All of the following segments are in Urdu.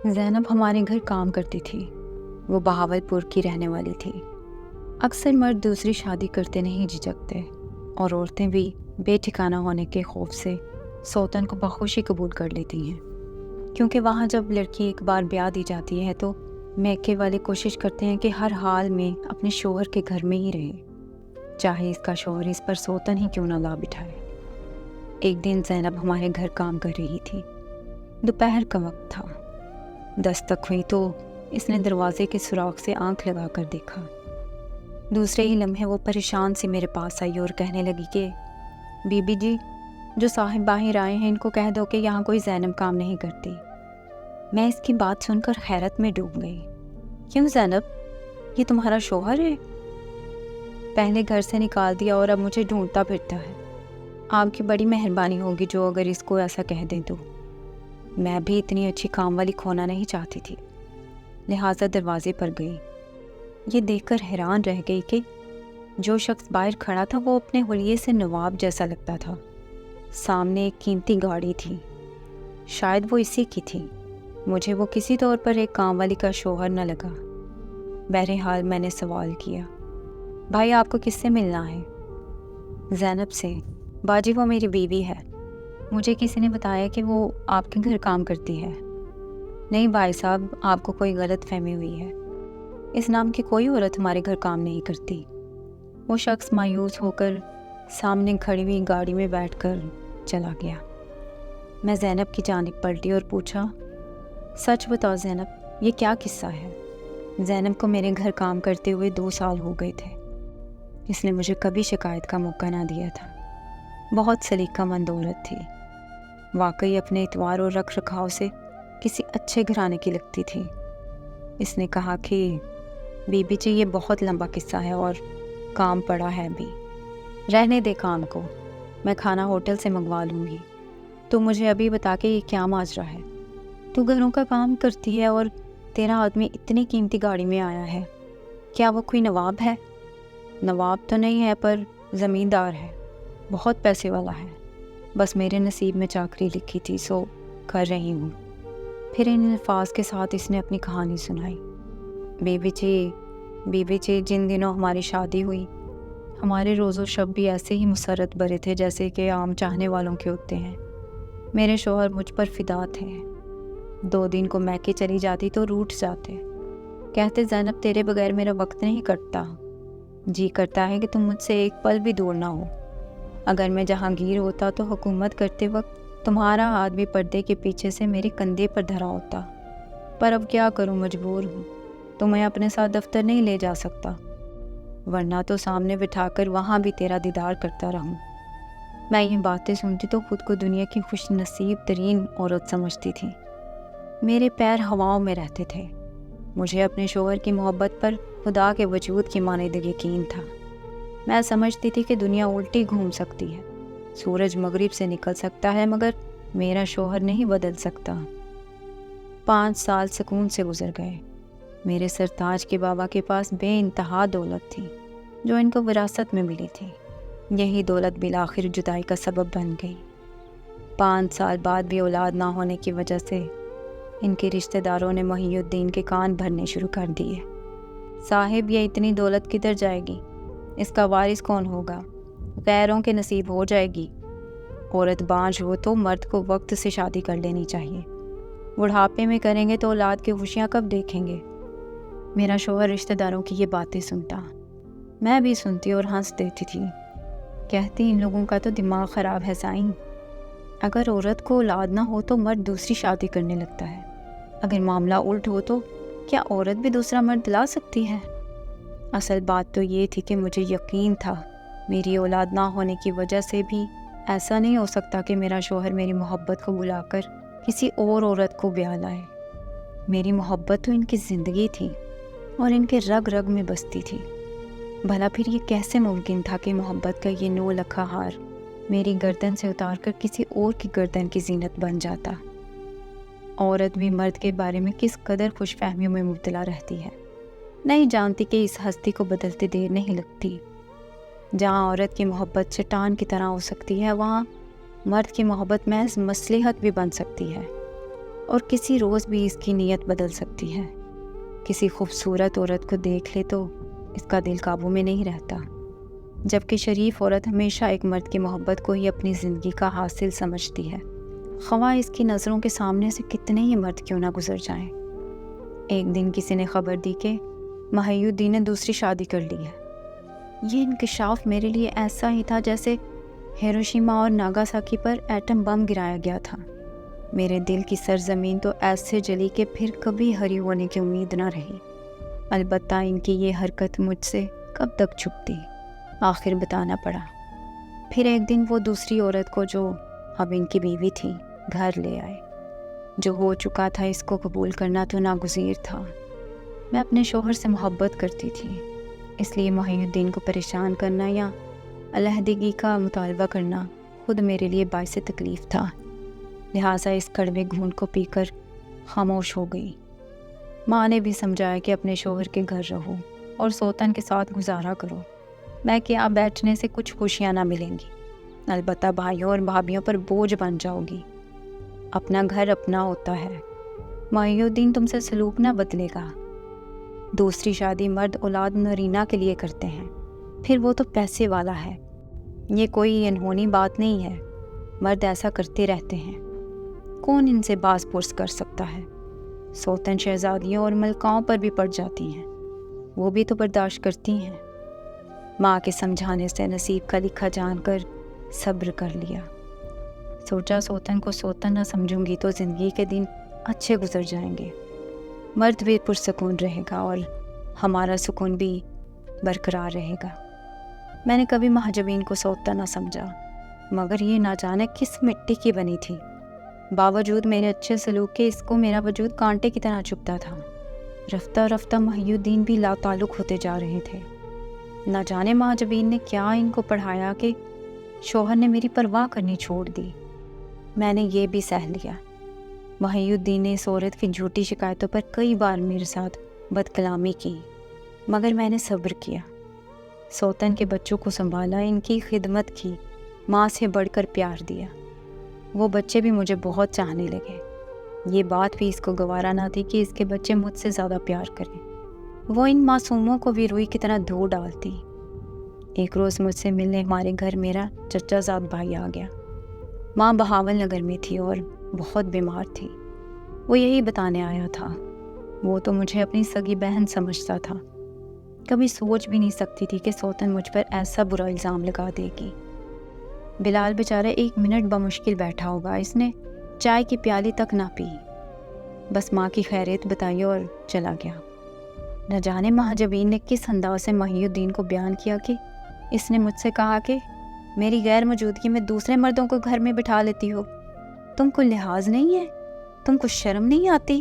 زینب ہمارے گھر کام کرتی تھی۔ وہ بہاولپور کی رہنے والی تھی۔ اکثر مرد دوسری شادی کرتے نہیں جھجکتے، اور عورتیں بھی بے ٹھکانہ ہونے کے خوف سے سوتن کو بخوشی قبول کر لیتی ہیں، کیونکہ وہاں جب لڑکی ایک بار بیاہ دی جاتی ہے تو میکے والے کوشش کرتے ہیں کہ ہر حال میں اپنے شوہر کے گھر میں ہی رہے، چاہے اس کا شوہر اس پر سوتن ہی کیوں نہ لا بٹھائے۔ ایک دن زینب ہمارے گھر کام کر رہی تھی۔ دوپہر کا وقت تھا۔ دستک ہوئی تو اس نے دروازے کے سوراخ سے آنکھ لگا کر دیکھا۔ دوسرے ہی لمحے وہ پریشان سے میرے پاس آئی اور کہنے لگی کہ بی بی جی، جو صاحب باہر آئے ہیں ان کو کہہ دو کہ یہاں کوئی زینب کام نہیں کرتی۔ میں اس کی بات سن کر حیرت میں ڈوب گئی۔ کیوں زینب، یہ تمہارا شوہر ہے؟ پہلے گھر سے نکال دیا اور اب مجھے ڈھونڈتا پھرتا ہے۔ آپ کی بڑی مہربانی ہوگی جو اگر اس کو ایسا کہہ دیں تو۔ میں بھی اتنی اچھی کام والی کھونا نہیں چاہتی تھی، لہٰذا دروازے پر گئی۔ یہ دیکھ کر حیران رہ گئی کہ جو شخص باہر کھڑا تھا وہ اپنے حلیے سے نواب جیسا لگتا تھا۔ سامنے ایک قیمتی گاڑی تھی، شاید وہ اسی کی تھی۔ مجھے وہ کسی طور پر ایک کام والی کا شوہر نہ لگا۔ بہرحال میں نے سوال کیا، بھائی آپ کو کس سے ملنا ہے؟ زینب سے۔ باجی وہ میری بیوی ہے، مجھے کسی نے بتایا کہ وہ آپ کے گھر کام کرتی ہے۔ نہیں بھائی صاحب، آپ کو کوئی غلط فہمی ہوئی ہے، اس نام کی کوئی عورت ہمارے گھر کام نہیں کرتی۔ وہ شخص مایوس ہو کر سامنے کھڑی ہوئی گاڑی میں بیٹھ کر چلا گیا۔ میں زینب کی جانب پلٹی اور پوچھا، سچ بتاؤ زینب، یہ کیا قصہ ہے؟ زینب کو میرے گھر کام کرتے ہوئے 2 سال ہو گئے تھے۔ اس نے مجھے کبھی شکایت کا موقع نہ دیا تھا۔ بہت سلیقہ مند عورت تھی، واقعی اپنے اعتبار اور رکھ رکھاؤ سے کسی اچھے گھرانے کی لگتی تھی۔ اس نے کہا کہ بی بی جی، یہ بہت لمبا قصہ ہے اور کام پڑا ہے بھی۔ رہنے دے کام کو، میں کھانا ہوٹل سے منگوا لوں گی۔ تو مجھے ابھی بتا کہ یہ کیا ماجرا ہے؟ تو گھروں کا کام کرتی ہے اور تیرا آدمی اتنی قیمتی گاڑی میں آیا ہے، کیا وہ کوئی نواب ہے؟ نواب تو نہیں ہے پر زمیندار ہے، بہت پیسے والا ہے۔ بس میرے نصیب میں چاکری لکھی تھی سو کر رہی ہوں۔ پھر ان الفاظ کے ساتھ اس نے اپنی کہانی سنائی۔ بی بی جی، جن دنوں ہماری شادی ہوئی، ہمارے روز و شب بھی ایسے ہی مسرت بھرے تھے جیسے کہ عام چاہنے والوں کے ہوتے ہیں۔ میرے شوہر مجھ پر فدا تھے۔ 2 دن کو میکے چلی جاتی تو روٹھ جاتے، کہتے زینب تیرے بغیر میرا وقت نہیں کٹتا، جی کرتا ہے کہ تم مجھ سے ایک پل بھی دور نہ ہو۔ اگر میں جہانگیر ہوتا تو حکومت کرتے وقت تمہارا ہاتھ بھی پردے کے پیچھے سے میرے کندھے پر دھرا ہوتا، پر اب کیا کروں، مجبور ہوں۔ تو میں اپنے ساتھ دفتر نہیں لے جا سکتا، ورنہ تو سامنے بٹھا کر وہاں بھی تیرا دیدار کرتا رہوں۔ میں یہ باتیں سنتی تو خود کو دنیا کی خوش نصیب ترین عورت سمجھتی تھی۔ میرے پیر ہواؤں میں رہتے تھے۔ مجھے اپنے شوہر کی محبت پر خدا کے وجود کی مانند یقین تھا۔ میں سمجھتی تھی کہ دنیا الٹی گھوم سکتی ہے، سورج مغرب سے نکل سکتا ہے، مگر میرا شوہر نہیں بدل سکتا۔ 5 سال سکون سے گزر گئے۔ میرے سرتاج کے بابا کے پاس بے انتہا دولت تھی جو ان کو وراثت میں ملی تھی۔ یہی دولت بالآخر جدائی کا سبب بن گئی۔ 5 سال بعد بھی اولاد نہ ہونے کی وجہ سے ان کے رشتہ داروں نے محی الدین کے کان بھرنے شروع کر دیے۔ صاحب، یہ اتنی دولت کدھر جائے گی؟ اس کا وارث کون ہوگا؟ غیروں کے نصیب ہو جائے گی۔ عورت بانجھ ہو تو مرد کو وقت سے شادی کر لینی چاہیے۔ بڑھاپے میں کریں گے تو اولاد کی خوشیاں کب دیکھیں گے؟ میرا شوہر رشتہ داروں کی یہ باتیں سنتا، میں بھی سنتی اور ہنس دیتی تھی۔ کہتی ان لوگوں کا تو دماغ خراب ہے سائیں۔ اگر عورت کو اولاد نہ ہو تو مرد دوسری شادی کرنے لگتا ہے، اگر معاملہ الٹ ہو تو کیا عورت بھی دوسرا مرد لا سکتی ہے؟ اصل بات تو یہ تھی کہ مجھے یقین تھا میری اولاد نہ ہونے کی وجہ سے بھی ایسا نہیں ہو سکتا کہ میرا شوہر میری محبت کو بلا کر کسی اور عورت کو بیاہ لائے۔ میری محبت تو ان کی زندگی تھی اور ان کے رگ رگ میں بستی تھی۔ بھلا پھر یہ کیسے ممکن تھا کہ محبت کا یہ 9 لکھا ہار میری گردن سے اتار کر کسی اور کی گردن کی زینت بن جاتا؟ عورت بھی مرد کے بارے میں کس قدر خوش فہمیوں میں مبتلا رہتی ہے، نہیں جانتی کہ اس ہستی کو بدلتے دیر نہیں لگتی۔ جہاں عورت کی محبت چٹان کی طرح ہو سکتی ہے، وہاں مرد کی محبت محض مصلحت بھی بن سکتی ہے۔ اور کسی روز بھی اس کی نیت بدل سکتی ہے۔ کسی خوبصورت عورت کو دیکھ لے تو اس کا دل قابو میں نہیں رہتا، جبکہ شریف عورت ہمیشہ ایک مرد کی محبت کو ہی اپنی زندگی کا حاصل سمجھتی ہے، خواہ اس کی نظروں کے سامنے سے کتنے ہی مرد کیوں نہ گزر جائیں۔ ایک دن کسی نے خبر دی کہ محی الدین نے دوسری شادی کر لی ہے۔ یہ انکشاف میرے لیے ایسا ہی تھا جیسے ہیروشیما اور ناگاساکی پر ایٹم بم گرایا گیا تھا۔ میرے دل کی سرزمین تو ایسے جلی کہ پھر کبھی ہری ہونے کی امید نہ رہی۔ البتہ ان کی یہ حرکت مجھ سے کب تک چھپتی، آخر بتانا پڑا۔ پھر ایک دن وہ دوسری عورت کو، جو اب ان کی بیوی تھی، گھر لے آئے۔ جو ہو چکا تھا اس کو قبول کرنا تو ناگزیر تھا۔ میں اپنے شوہر سے محبت کرتی تھی، اس لیے محی الدین کو پریشان کرنا یا علیحدگی کا مطالبہ کرنا خود میرے لیے باعث تکلیف تھا، لہٰذا اس کڑوے گھونٹ کو پی کر خاموش ہو گئی۔ ماں نے بھی سمجھایا کہ اپنے شوہر کے گھر رہو اور سوتن کے ساتھ گزارا کرو، میں کہ آپ بیٹھنے سے کچھ خوشیاں نہ ملیں گی، البتہ بھائیوں اور بھابھیوں پر بوجھ بن جاؤ گی۔ اپنا گھر اپنا ہوتا ہے، محی الدین تم سے سلوک نہ بدلے گا۔ دوسری شادی مرد اولاد نرینہ کے لیے کرتے ہیں، پھر وہ تو پیسے والا ہے، یہ کوئی انہونی بات نہیں ہے، مرد ایسا کرتے رہتے ہیں، کون ان سے باز پرس کر سکتا ہے؟ سوتن شہزادیوں اور ملکاؤں پر بھی پڑ جاتی ہیں، وہ بھی تو برداشت کرتی ہیں۔ ماں کے سمجھانے سے نصیب کا لکھا جان کر صبر کر لیا۔ سوچا سوتن کو سوتن نہ سمجھوں گی تو زندگی کے دن اچھے گزر جائیں گے، مرد بھی پرسکون رہے گا اور ہمارا سکون بھی برقرار رہے گا۔ میں نے کبھی محجبین کو سوتن نہ سمجھا، مگر یہ نہ جانے کس مٹی کی بنی تھی۔ باوجود میرے اچھے سلوک کے اس کو میرا وجود کانٹے کی طرح چبھتا تھا۔ رفتہ رفتہ محی الدین بھی لا تعلق ہوتے جا رہے تھے۔ نہ جانے محجبین نے کیا ان کو پڑھایا کہ شوہر نے میری پرواہ کرنی چھوڑ دی۔ میں نے یہ بھی سہ لیا۔ محی الدین نے اس عورت کی جھوٹی شکایتوں پر کئی بار میرے ساتھ بد کلامی کی، مگر میں نے صبر کیا۔ سوتن کے بچوں کو سنبھالا، ان کی خدمت کی، ماں سے بڑھ کر پیار دیا۔ وہ بچے بھی مجھے بہت چاہنے لگے۔ یہ بات بھی اس کو گوارا نہ تھی کہ اس کے بچے مجھ سے زیادہ پیار کریں۔ وہ ان معصوموں کو بھی روئی کی طرح دھو ڈالتی۔ ایک روز مجھ سے ملنے ہمارے گھر میرا چچا زاد بھائی آ گیا۔ ماں بہاول نگر میں تھی اور بہت بیمار تھی۔ وہ یہی بتانے آیا تھا۔ وہ تو مجھے اپنی سگی بہن سمجھتا تھا، کبھی سوچ بھی نہیں سکتی تھی کہ سوتن مجھ پر ایسا برا الزام لگا دے گی۔ بلال بیچارہ 1 منٹ بمشکل بیٹھا ہوگا، اس نے چائے کی پیالی تک نہ پی، بس ماں کی خیریت بتائی اور چلا گیا۔ نہ جانے محجبین نے کس انداز سے محی الدین کو بیان کیا کہ اس نے مجھ سے کہا کہ میری غیر موجودگی میں دوسرے مردوں کو گھر میں بٹھا لیتی ہو، تم کو لحاظ نہیں ہے، تم کو شرم نہیں آتی؟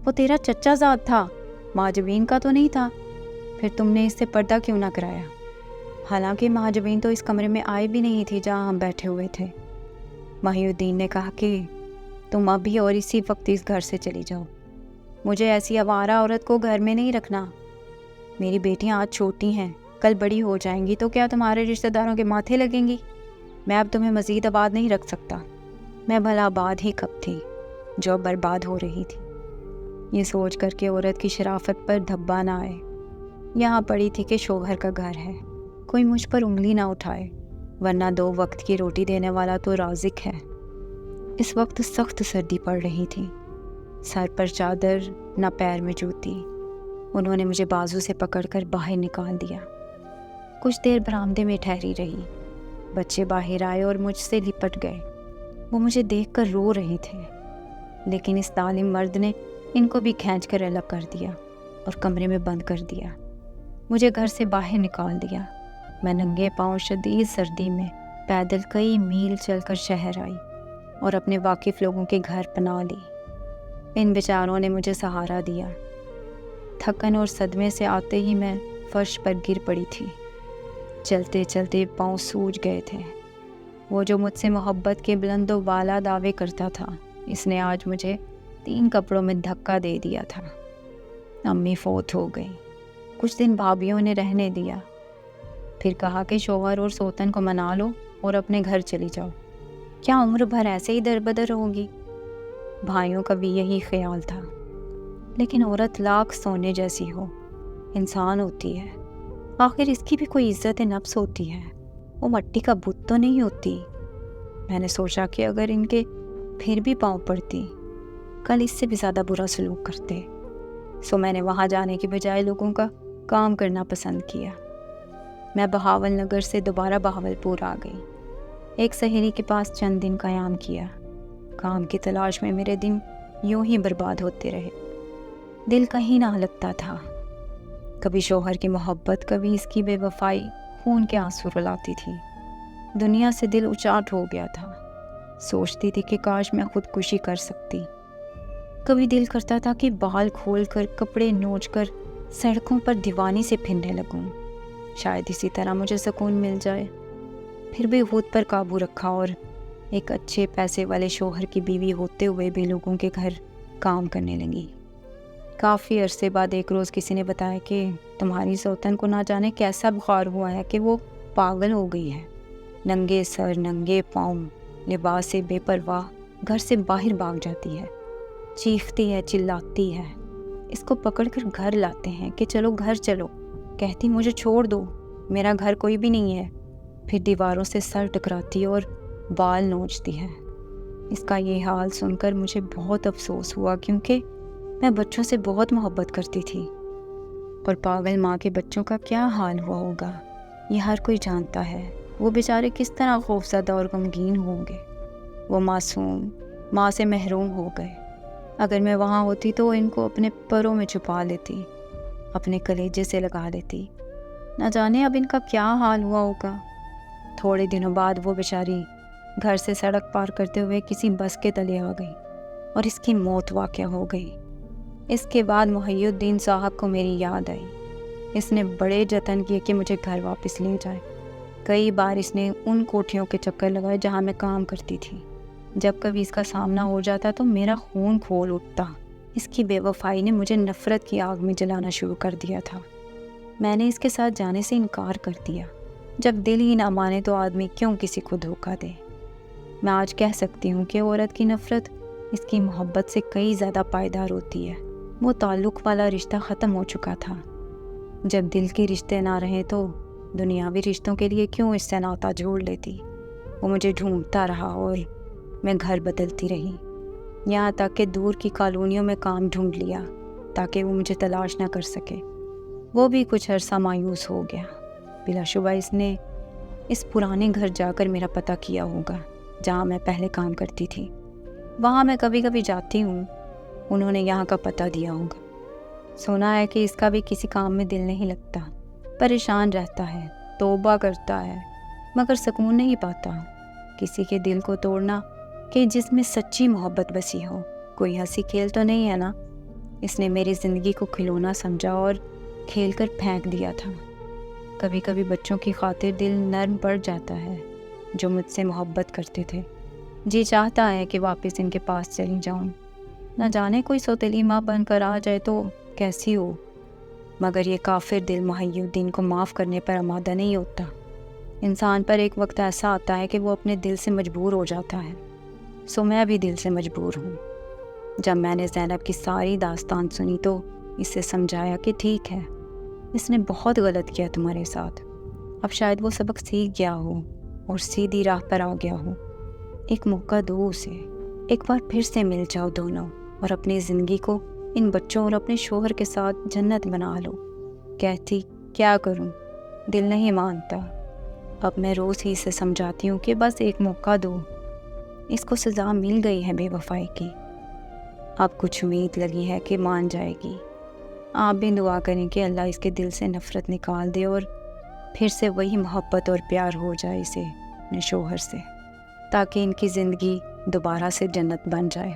وہ تیرا چچا زاد تھا، محجبین کا تو نہیں تھا، پھر تم نے اس سے پردہ کیوں نہ کرایا؟ حالانکہ محجبین تو اس کمرے میں آئے بھی نہیں تھی جہاں ہم بیٹھے ہوئے تھے۔ محی الدین نے کہا کہ تم ابھی اور اسی وقت اس گھر سے چلی جاؤ، مجھے ایسی آوارہ عورت کو گھر میں نہیں رکھنا۔ میری بیٹیاں آج چھوٹی ہیں، کل بڑی ہو جائیں گی تو کیا تمہارے رشتہ داروں کے ماتھے لگیں گی؟ میں اب تمہیں مزید آباد نہیں رکھ سکتا۔ میں بھلا آباد ہی کب تھی جو اب برباد ہو رہی تھی۔ یہ سوچ کر کہ عورت کی شرافت پر دھبا نہ آئے، یہاں پڑی تھی کہ شوہر کا گھر ہے، کوئی مجھ پر انگلی نہ اٹھائے، ورنہ 2 وقت کی روٹی دینے والا تو رازق ہے۔ اس وقت سخت سردی پڑ رہی تھی، سر پر چادر نہ پیر میں جوتی۔ انہوں نے مجھے بازو سے پکڑ کر باہر نکال دیا۔ کچھ دیر برآمدے میں ٹھہری رہی، بچے باہر آئے اور مجھ سے لپٹ گئے۔ وہ مجھے دیکھ کر رو رہے تھے، لیکن اس ظالم مرد نے ان کو بھی کھینچ کر الگ کر دیا اور کمرے میں بند کر دیا۔ مجھے گھر سے باہر نکال دیا۔ میں ننگے پاؤں شدید سردی میں پیدل کئی میل چل کر شہر آئی اور اپنے واقف لوگوں کے گھر پناہ لی۔ ان بیچاروں نے مجھے سہارا دیا۔ تھکن اور صدمے سے آتے ہی میں فرش پر گر پڑی تھی۔ چلتے چلتے پاؤں سوج گئے تھے۔ وہ جو مجھ سے محبت کے بلند و بالا دعوے کرتا تھا، اس نے آج مجھے 3 کپڑوں میں دھکا دے دیا تھا۔ امی فوت ہو گئی، کچھ دن بھابھیوں نے رہنے دیا، پھر کہا کہ شوہر اور سوتن کو منا لو اور اپنے گھر چلی جاؤ، کیا عمر بھر ایسے ہی در بدر ہوگی؟ بھائیوں کا بھی یہی خیال تھا۔ لیکن عورت لاکھ سونے جیسی ہو، انسان ہوتی ہے، آخر اس کی بھی کوئی عزت نفس ہوتی ہے، وہ مٹی کا بت تو نہیں ہوتی۔ میں نے سوچا کہ اگر ان کے پھر بھی پاؤں پڑتی، کل اس سے بھی زیادہ برا سلوک کرتے۔ سو میں نے وہاں جانے کی بجائے لوگوں کا کام کرنا پسند کیا۔ میں بہاول نگر سے دوبارہ بہاولپور آ گئی۔ ایک سہیلی کے پاس چند دن قیام کیا۔ کام کی تلاش میں میرے دن یوں ہی برباد ہوتے رہے، دل کہیں نہ لگتا تھا۔ کبھی شوہر کی محبت، کبھی اس کی بے وفائی خون کے آنسو رلاتی تھی۔ دنیا سے دل اچاٹ ہو گیا تھا، سوچتی تھی کہ کاش میں خودکشی کر سکتی۔ کبھی دل کرتا تھا کہ بال کھول کر، کپڑے نوچ کر سڑکوں پر دیوانی سے پھرنے لگوں، شاید اسی طرح مجھے سکون مل جائے۔ پھر بھی خود پر قابو رکھا اور ایک اچھے پیسے والے شوہر کی بیوی ہوتے ہوئے بھی لوگوں کے گھر کام کرنے لگی۔ کافی عرصے بعد ایک روز کسی نے بتایا کہ تمہاری سوتن کو نہ جانے کیسا بخار ہوا ہے کہ وہ پاگل ہو گئی ہے، ننگے سر ننگے پاؤں لباس سے بے پرواہ گھر سے باہر بھاگ جاتی ہے، چیختی ہے، چلاتی ہے۔ اس کو پکڑ کر گھر لاتے ہیں کہ چلو گھر چلو، کہتی مجھے چھوڑ دو، میرا گھر کوئی بھی نہیں ہے۔ پھر دیواروں سے سر ٹکراتی اور بال نوچتی ہے۔ اس کا یہ حال سن کر مجھے بہت افسوس ہوا، کیونکہ میں بچوں سے بہت محبت کرتی تھی، اور پاگل ماں کے بچوں کا کیا حال ہوا ہوگا یہ ہر کوئی جانتا ہے۔ وہ بیچارے کس طرح خوفزدہ اور غمگین ہوں گے۔ وہ معصوم ماں سے محروم ہو گئے۔ اگر میں وہاں ہوتی تو ان کو اپنے پروں میں چھپا لیتی، اپنے کلیجے سے لگا لیتی۔ نہ جانے اب ان کا کیا حال ہوا ہوگا۔ تھوڑے دنوں بعد وہ بیچاری گھر سے سڑک پار کرتے ہوئے کسی بس کے تلے آ گئی اور اس کی موت واقع ہو گئی۔ اس کے بعد محی الدین صاحب کو میری یاد آئی۔ اس نے بڑے جتن کیے کہ مجھے گھر واپس لے جائے۔ کئی بار اس نے ان کوٹھیوں کے چکر لگائے جہاں میں کام کرتی تھی۔ جب کبھی اس کا سامنا ہو جاتا تو میرا خون کھول اٹھتا۔ اس کی بے وفائی نے مجھے نفرت کی آگ میں جلانا شروع کر دیا تھا۔ میں نے اس کے ساتھ جانے سے انکار کر دیا۔ جب دل ہی نہ مانے تو آدمی کیوں کسی کو دھوکہ دے۔ میں آج کہہ سکتی ہوں کہ عورت کی نفرت اس کی محبت سے کئی زیادہ پائیدار ہوتی ہے۔ وہ تعلق والا رشتہ ختم ہو چکا تھا۔ جب دل کے رشتے نہ رہے تو دنیاوی رشتوں کے لیے کیوں اس سے ناتا جوڑ لیتی۔ وہ مجھے ڈھونڈتا رہا اور میں گھر بدلتی رہی، یہاں تک کہ دور کی کالونیوں میں کام ڈھونڈ لیا تاکہ وہ مجھے تلاش نہ کر سکے۔ وہ بھی کچھ عرصہ مایوس ہو گیا۔ بلا شبہ اس نے اس پرانے گھر جا کر میرا پتہ کیا ہوگا جہاں میں پہلے کام کرتی تھی۔ وہاں میں کبھی کبھی جاتی ہوں، انہوں نے یہاں کا پتہ دیا ہوگا۔ سنا ہے کہ اس کا بھی کسی کام میں دل نہیں لگتا، پریشان رہتا ہے، توبہ کرتا ہے، مگر سکون نہیں پاتا۔ کسی کے دل کو توڑنا کہ جس میں سچی محبت بسی ہو کوئی ہنسی کھیل تو نہیں ہے نا۔ اس نے میری زندگی کو کھلونا سمجھا اور کھیل کر پھینک دیا تھا۔ کبھی کبھی بچوں کی خاطر دل نرم پڑ جاتا ہے جو مجھ سے محبت کرتے تھے۔ جی چاہتا ہے کہ واپس ان کے پاس چلی جاؤں، نہ جانے کوئی سوتیلی ماں بن کر آ جائے تو کیسی ہو۔ مگر یہ کافر دل محی الدین کو معاف کرنے پر آمادہ نہیں ہوتا۔ انسان پر ایک وقت ایسا آتا ہے کہ وہ اپنے دل سے مجبور ہو جاتا ہے۔ سو میں بھی دل سے مجبور ہوں۔ جب میں نے زینب کی ساری داستان سنی تو اسے سمجھایا کہ ٹھیک ہے، اس نے بہت غلط کیا تمہارے ساتھ، اب شاید وہ سبق سیکھ گیا ہو اور سیدھی راہ پر آ گیا ہو۔ ایک موقع دو اسے، ایک بار پھر سے مل جاؤ دونوں اور اپنی زندگی کو ان بچوں اور اپنے شوہر کے ساتھ جنت بنا لو۔ کہتی کیا کروں، دل نہیں مانتا۔ اب میں روز ہی اسے سمجھاتی ہوں کہ بس ایک موقع دو، اس کو سزا مل گئی ہے بے وفائی کی، اب کچھ امید لگی ہے کہ مان جائے گی۔ آپ بھی دعا کریں کہ اللہ اس کے دل سے نفرت نکال دے اور پھر سے وہی محبت اور پیار ہو جائے اسے اپنے شوہر سے، تاکہ ان کی زندگی دوبارہ سے جنت بن جائے۔